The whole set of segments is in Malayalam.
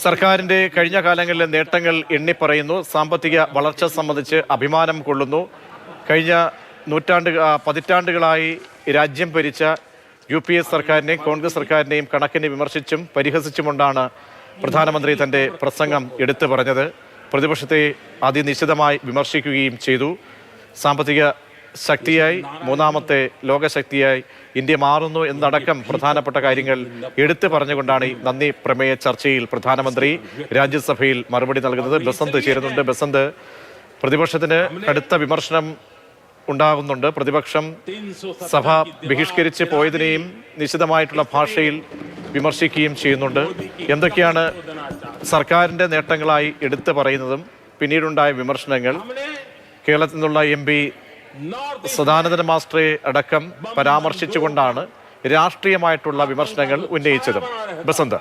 സർക്കാരിന്റെ കഴിഞ്ഞ കാലങ്ങളിലെ നേട്ടങ്ങൾ എണ്ണിപ്പറയുന്നു. സാമ്പത്തിക വളർച്ച സംബന്ധിച്ച് അഭിമാനം കൊള്ളുന്നു. കഴിഞ്ഞ പതിറ്റാണ്ടുകളായി രാജ്യം ഭരിച്ച UPA സർക്കാരിനെയും കോൺഗ്രസ് സർക്കാരിനെയും കണക്കിന് വിമർശിച്ചും പരിഹസിച്ചുകൊണ്ടാണ് പ്രധാനമന്ത്രി തന്റെ പ്രസംഗം എടുത്തു പറഞ്ഞത്. പ്രതിപക്ഷത്തെ അതിനിശിതമായി വിമർശിക്കുകയും ചെയ്തു. സാമ്പത്തിക ശക്തിയായി, മൂന്നാമത്തെ ലോകശക്തിയായി ഇന്ത്യ മാറുന്നു എന്നടക്കം പ്രധാനപ്പെട്ട കാര്യങ്ങൾ എടുത്തു പറഞ്ഞുകൊണ്ടാണ് ഈ നന്ദി പ്രമേയ ചർച്ചയിൽ പ്രധാനമന്ത്രി രാജ്യസഭയിൽ മറുപടി നൽകുന്നത്. ബസന്ത് ചേരുന്നുണ്ട്. ബസന്ത്, പ്രതിപക്ഷത്തിന് കടുത്ത വിമർശനം ഉണ്ടാകുന്നുണ്ട്. പ്രതിപക്ഷം സഭ ബഹിഷ്കരിച്ച് പോയതിനെയും നിശിതമായിട്ടുള്ള ഭാഷയിൽ വിമർശിക്കുകയും ചെയ്യുന്നുണ്ട്. എന്തൊക്കെയാണ് സർക്കാരിന്റെ നേട്ടങ്ങളായി എടുത്തു പറയുന്നതും പിന്നീടുണ്ടായ വിമർശനങ്ങൾ? കേരളത്തിൽ നിന്നുള്ള MP സദാനന്ദൻ മാസ്റ്ററെ അടക്കം പരാമർശിച്ചുകൊണ്ടാണ് രാഷ്ട്രീയമായിട്ടുള്ള വിമർശനങ്ങൾ ഉന്നയിച്ചത്. ബസന്ത്,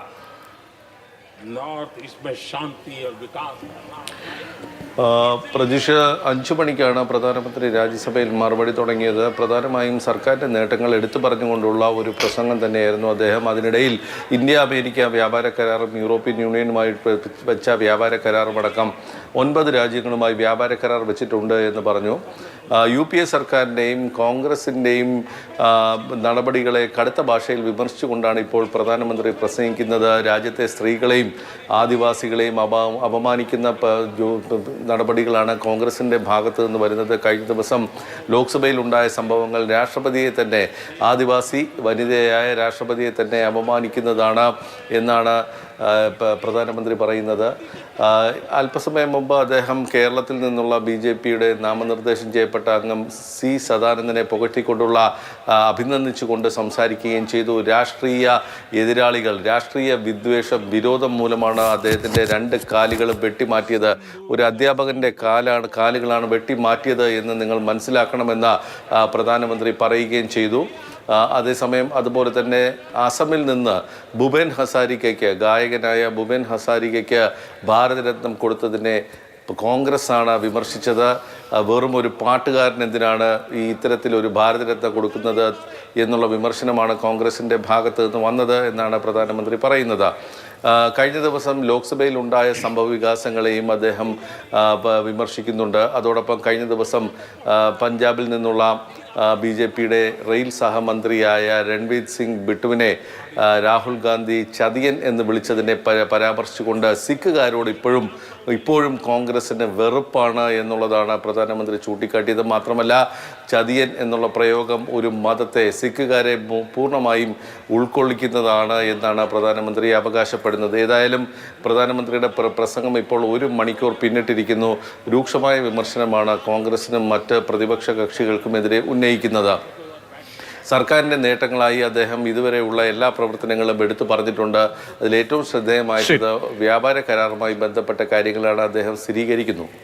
പ്രതീക്ഷ 5 മണിക്കാണ് പ്രധാനമന്ത്രി രാജ്യസഭയിൽ മറുപടി തുടങ്ങിയത്. പ്രധാനമായും സർക്കാരിൻ്റെ നേട്ടങ്ങൾ എടുത്തു പറഞ്ഞുകൊണ്ടുള്ള ഒരു പ്രസംഗം തന്നെയായിരുന്നു അദ്ദേഹം. അതിനിടയിൽ ഇന്ത്യ അമേരിക്ക വ്യാപാര കരാറും യൂറോപ്യൻ യൂണിയനുമായി വെച്ച വ്യാപാര കരാറും അടക്കം 9 രാജ്യങ്ങളുമായി വ്യാപാര കരാർ വെച്ചിട്ടുണ്ട് എന്ന് പറഞ്ഞു. UPA സർക്കാരിൻ്റെയും കോൺഗ്രസിൻ്റെയും നടപടികളെ കടുത്ത ഭാഷയിൽ വിമർശിച്ചുകൊണ്ടാണ് ഇപ്പോൾ പ്രധാനമന്ത്രി പ്രസംഗിക്കുന്നത്. രാജ്യത്തെ സ്ത്രീകളെയും ആദിവാസികളെയും അപമാനിക്കുന്ന നടപടികളാണ് കോൺഗ്രസിൻ്റെ ഭാഗത്തു നിന്ന് വരുന്നത്. കഴിഞ്ഞ ദിവസം ലോക്സഭയിൽ ഉണ്ടായ സംഭവങ്ങൾ രാഷ്ട്രപതിയെ തന്നെ, ആദിവാസി വനിതയായ രാഷ്ട്രപതിയെ തന്നെ അപമാനിക്കുന്നതാണ് എന്നാണ് പ്രധാനമന്ത്രി പറയുന്നത്. അല്പസമയം മുമ്പ് അദ്ദേഹം കേരളത്തിൽ നിന്നുള്ള BJPയുടെ നാമനിർദ്ദേശം ചെയ്യപ്പെട്ട അംഗം C. സദാനന്ദനെ പുകഴ്ത്തിക്കൊണ്ടുള്ള അഭിനന്ദിച്ചുകൊണ്ട് സംസാരിക്കുകയും ചെയ്തു. രാഷ്ട്രീയ എതിരാളികൾ, രാഷ്ട്രീയ വിരോധം മൂലമാണ് അദ്ദേഹത്തിൻ്റെ 2 കാലുകളും വെട്ടിമാറ്റിയത്. ഒരു അധ്യാപകൻ്റെ കാലുകളാണ് വെട്ടിമാറ്റിയത് എന്ന് നിങ്ങൾ മനസ്സിലാക്കണമെന്ന് പ്രധാനമന്ത്രി പറയുകയും ചെയ്തു. അതേസമയം അതുപോലെ തന്നെ അസമിൽ നിന്ന് ഭൂപേൻ ഹസാരികയ്ക്ക്, ഗായകനായ ഭൂപേൻ ഹസാരികയ്ക്ക് ഭാരതരത്നം കൊടുത്തതിനെ കോൺഗ്രസ്സാണ് വിമർശിച്ചത്. വെറും ഒരു പാട്ടുകാരൻ എന്തിനാണ് ഈ ഇത്തരത്തിലൊരു ഭാരതരത്നം കൊടുക്കുന്നത് എന്നുള്ള വിമർശനമാണ് കോൺഗ്രസിൻ്റെ ഭാഗത്ത് നിന്ന് വന്നത് എന്നാണ് പ്രധാനമന്ത്രി പറയുന്നത്. കഴിഞ്ഞ ദിവസം ലോക്സഭയിൽ ഉണ്ടായ സംഭവ വികാസങ്ങളെയും അദ്ദേഹം വിമർശിക്കുന്നുണ്ട്. അതോടൊപ്പം കഴിഞ്ഞ ദിവസം പഞ്ചാബിൽ നിന്നുള്ള BJPയുടെ റെയിൽ സഹമന്ത്രിയായ രൺവീർ സിംഗ് ബിട്ടുവിനെ രാഹുൽ ഗാന്ധി ചതിയൻ എന്ന് വിളിച്ചതിനെ പരാമർശിച്ചുകൊണ്ട് സിഖുകാരോട് ഇപ്പോഴും കോൺഗ്രസിന് വെറുപ്പാണ് എന്നുള്ളതാണ് പ്രധാനമന്ത്രി ചൂണ്ടിക്കാട്ടിയത്. മാത്രമല്ല, ചതിയൻ എന്നുള്ള പ്രയോഗം ഒരു മതത്തെ, സിഖുകാരെ പൂർണ്ണമായും ഉൾക്കൊള്ളിക്കുന്നതാണ് എന്നാണ് പ്രധാനമന്ത്രി അവകാശപ്പെടുന്നത്. ഏതായാലും പ്രധാനമന്ത്രിയുടെ പ്രസംഗം ഇപ്പോൾ 1 മണിക്കൂർ പിന്നിട്ടിരിക്കുന്നു. രൂക്ഷമായ വിമർശനമാണ് കോൺഗ്രസിനും മറ്റ് പ്രതിപക്ഷ കക്ഷികൾക്കുമെതിരെ ഉന്നയിക്കുന്നത്. സർക്കാരിൻ്റെ നേട്ടങ്ങളായി അദ്ദേഹം ഇതുവരെയുള്ള എല്ലാ പ്രവർത്തനങ്ങളും എടുത്തു പറഞ്ഞിട്ടുണ്ട്. അതിലേറ്റവും ശ്രദ്ധേയമായത് വ്യാപാര കരാറുമായി ബന്ധപ്പെട്ട കാര്യങ്ങളാണ് അദ്ദേഹം സ്ഥിരീകരിക്കുന്നു.